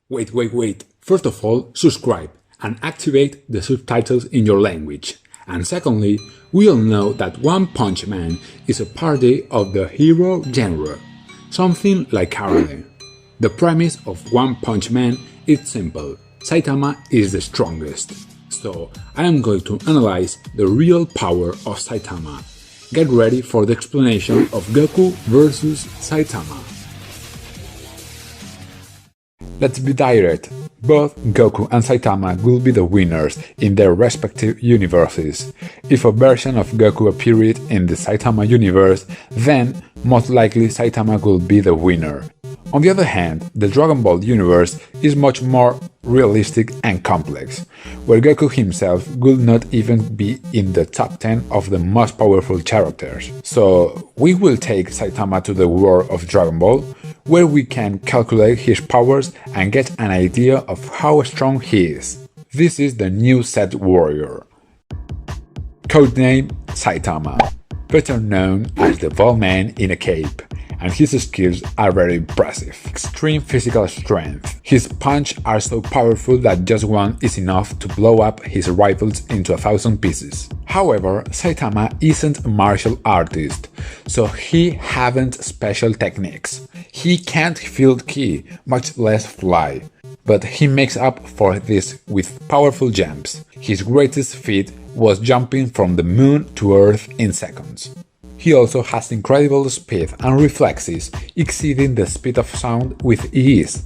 Wait. First of all, subscribe and activate the subtitles in your language. And secondly, we all know that One Punch Man is a parody of the hero genre, something like karate. The premise of One Punch Man is simple: Saitama is the strongest. So I am going to analyze the real power of Saitama. Get ready for the explanation of Goku versus Saitama. Let's be direct. Both Goku and Saitama will be the winners in their respective universes. If a version of Goku appeared in the Saitama universe, then most likely Saitama will be the winner. On the other hand, the Dragon Ball universe is much more realistic and complex, where Goku himself will not even be in the top 10 of the most powerful characters. So we will take Saitama to the world of Dragon Ball, where we can calculate his powers and get an idea of how strong he is. This is the new Set Warrior. Codename Saitama, better known as the Bald Man in a Cape, and his skills are very impressive. Extreme physical strength. His punches are so powerful that just one is enough to blow up his rivals into 1,000 pieces. However, Saitama isn't a martial artist, so he haven't special techniques. He can't field ki, much less fly, but he makes up for this with powerful jumps. His greatest feat was jumping from the moon to Earth in seconds. He also has incredible speed and reflexes, exceeding the speed of sound with ease.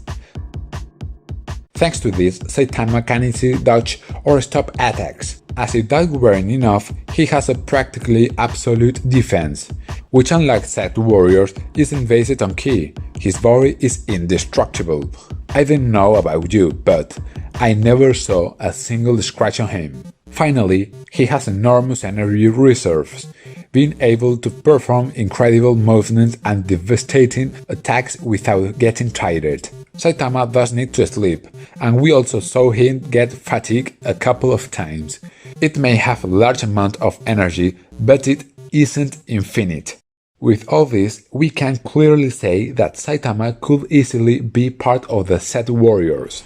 Thanks to this, Saitama can easily dodge or stop attacks. As if that weren't enough, he has a practically absolute defense, which unlike Set Warriors isn't based on ki. His body is indestructible. I don't know about you, but I never saw a single scratch on him. Finally, he has enormous energy reserves, being able to perform incredible movements and devastating attacks without getting tired. Saitama does need to sleep, and we also saw him get fatigued a couple of times. It may have a large amount of energy, but it isn't infinite. With all this, we can clearly say that Saitama could easily be part of the Set Warriors.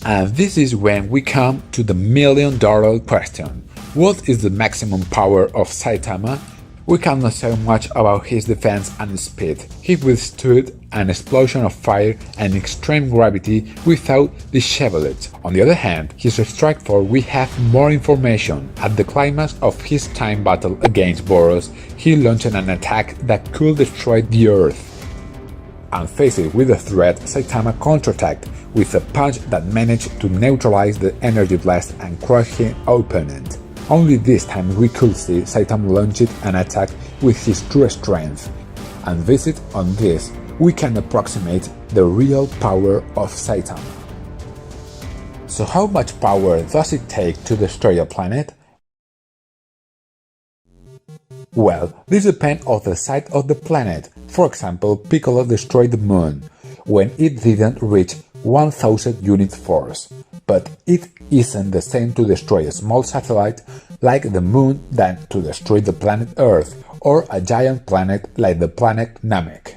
And this is when we come to the million-dollar question. What is the maximum power of Saitama? We cannot say much about his defense and speed. He withstood an explosion of fire and extreme gravity without disheveling. On the other hand, his strike force we have more information. At the climax of his time battle against Boros, he launched an attack that could destroy the Earth. And faced with the threat, Saitama counterattacked with a punch that managed to neutralize the energy blast and crush his opponent. Only this time we could see Saitama launch an attack with his true strength, and based on this, we can approximate the real power of Saitama. So how much power does it take to destroy a planet? Well, this depends on the size of the planet. For example, Piccolo destroyed the moon, when it didn't reach 1000 unit force. But it isn't the same to destroy a small satellite like the moon than to destroy the planet Earth or a giant planet like the planet Namek.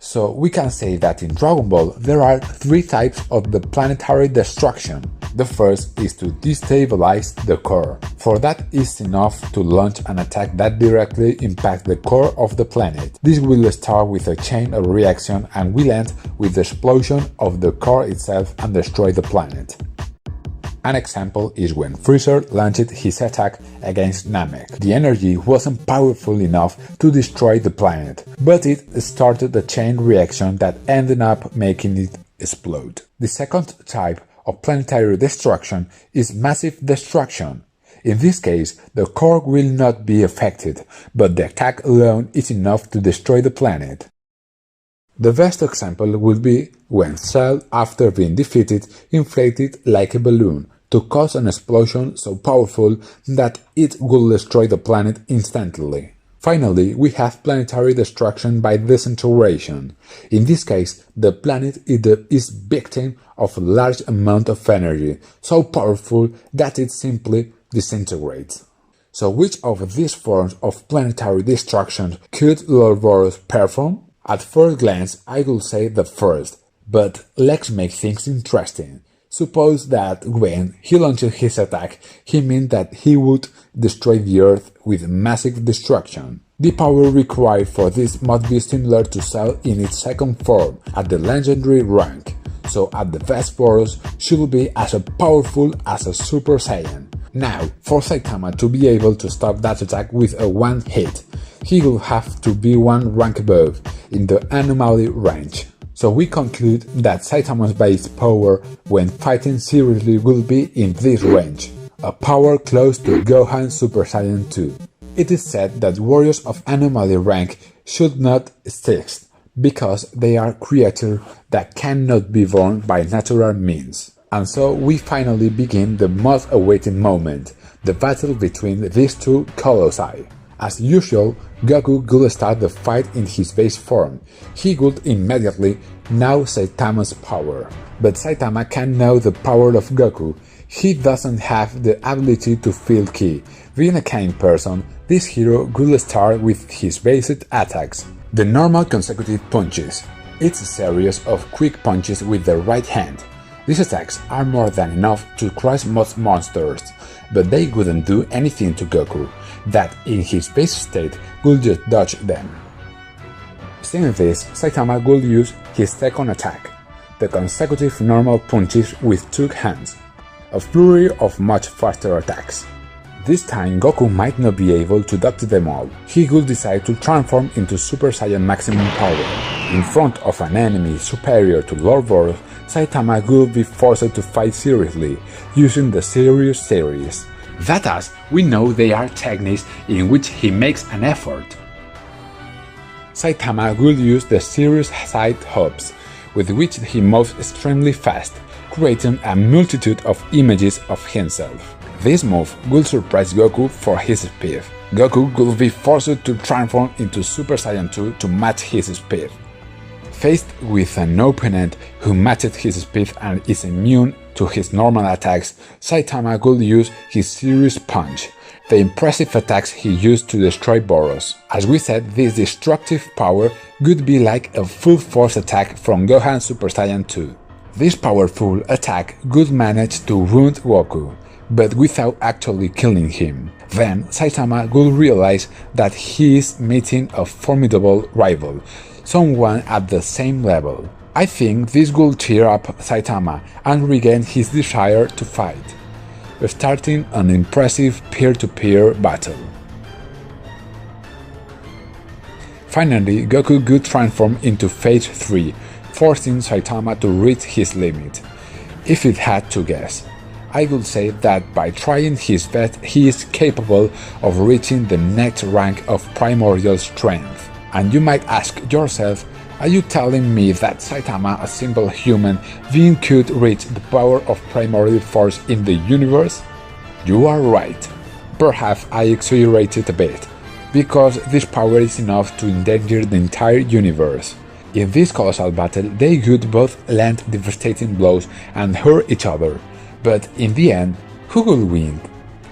So we can say that in Dragon Ball there are three types of the planetary destruction. The first is to destabilize the core, for that is enough to launch an attack that directly impacts the core of the planet. This will start with a chain of reaction and will end with the explosion of the core itself and destroy the planet. An example is when Freezer launched his attack against Namek. The energy wasn't powerful enough to destroy the planet, but it started a chain reaction that ended up making it explode. The second type of planetary destruction is massive destruction. In this case, the core will not be affected, but the attack alone is enough to destroy the planet. The best example would be when Cell, after being defeated, inflated like a balloon to cause an explosion so powerful that it will destroy the planet instantly. Finally, we have planetary destruction by disintegration. In this case, the planet is victim of a large amount of energy, so powerful that it simply disintegrates. So which of these forms of planetary destruction could Lord Boros perform? At first glance, I would say the first, but let's make things interesting. Suppose that when he launched his attack, he meant that he would destroy the Earth with massive destruction. The power required for this must be similar to Cell in its second form, at the legendary rank, so at the best Boros should be as powerful as a Super Saiyan. Now, for Saitama to be able to stop that attack with a one hit, he will have to be one rank above, in the anomaly range. So we conclude that Saitama's base power when fighting seriously will be in this range, a power close to Gohan Super Saiyan 2. It is said that warriors of anomaly rank should not exist, because they are creatures that cannot be born by natural means. And so we finally begin the most awaited moment, the battle between these two colossi. As usual, Goku could start the fight in his base form. He would immediately know Saitama's power. But Saitama can know the power of Goku. He doesn't have the ability to feel ki. Being a kind person, this hero could start with his basic attacks. The normal consecutive punches. It's a series of quick punches with the right hand. These attacks are more than enough to crush most monsters, but they wouldn't do anything to Goku, that in his base state would just dodge them. Seeing this, Saitama would use his second attack, the consecutive normal punches with two hands, a flurry of much faster attacks. This time Goku might not be able to dodge them all. He would decide to transform into Super Saiyan maximum power. In front of an enemy superior to Lord Boros, Saitama would be forced to fight seriously, using the Serious series. That as, we know they are techniques in which he makes an effort. Saitama will use the Serious side hops, with which he moves extremely fast, creating a multitude of images of himself. This move will surprise Goku for his speed. Goku will be forced to transform into Super Saiyan 2 to match his speed. Faced with an opponent who matches his speed and is immune to his normal attacks, Saitama will use his Serious Punch, the impressive attacks he used to destroy Boros. As we said, this destructive power would be like a full force attack from Gohan Super Saiyan 2. This powerful attack would manage to wound Goku, but without actually killing him. Then Saitama will realize that he is meeting a formidable rival, someone at the same level. I think this will cheer up Saitama and regain his desire to fight, starting an impressive peer-to-peer battle. Finally, Goku would transform into Phase 3, forcing Saitama to reach his limit. If it had to guess, I would say that by trying his best he is capable of reaching the next rank of primordial strength. And you might ask yourself, are you telling me that Saitama, a simple human being, could reach the power of primordial force in the universe? You are right. Perhaps I exaggerated a bit, because this power is enough to endanger the entire universe. In this colossal battle, they would both land devastating blows and hurt each other. But in the end, who will win?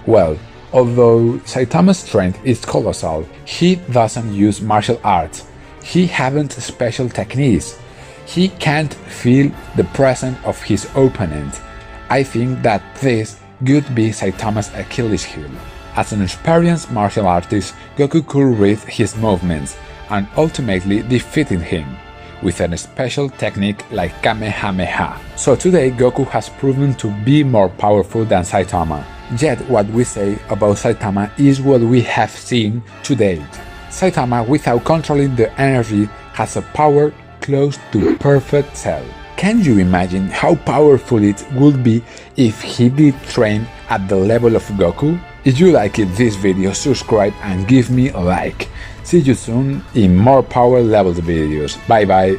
Well, although Saitama's strength is colossal, he doesn't use martial arts. He hasn't special techniques. He can't feel the presence of his opponent. I think that this could be Saitama's Achilles heel. As an experienced martial artist, Goku could read his movements and ultimately defeating him with a special technique like Kamehameha. So today Goku has proven to be more powerful than Saitama. Yet what we say about Saitama is what we have seen to date. Saitama, without controlling the energy, has a power close to perfect Cell. Can you imagine how powerful it would be if he did train at the level of Goku? If you liked this video, subscribe and give me a like. See you soon in more power levels videos. Bye bye.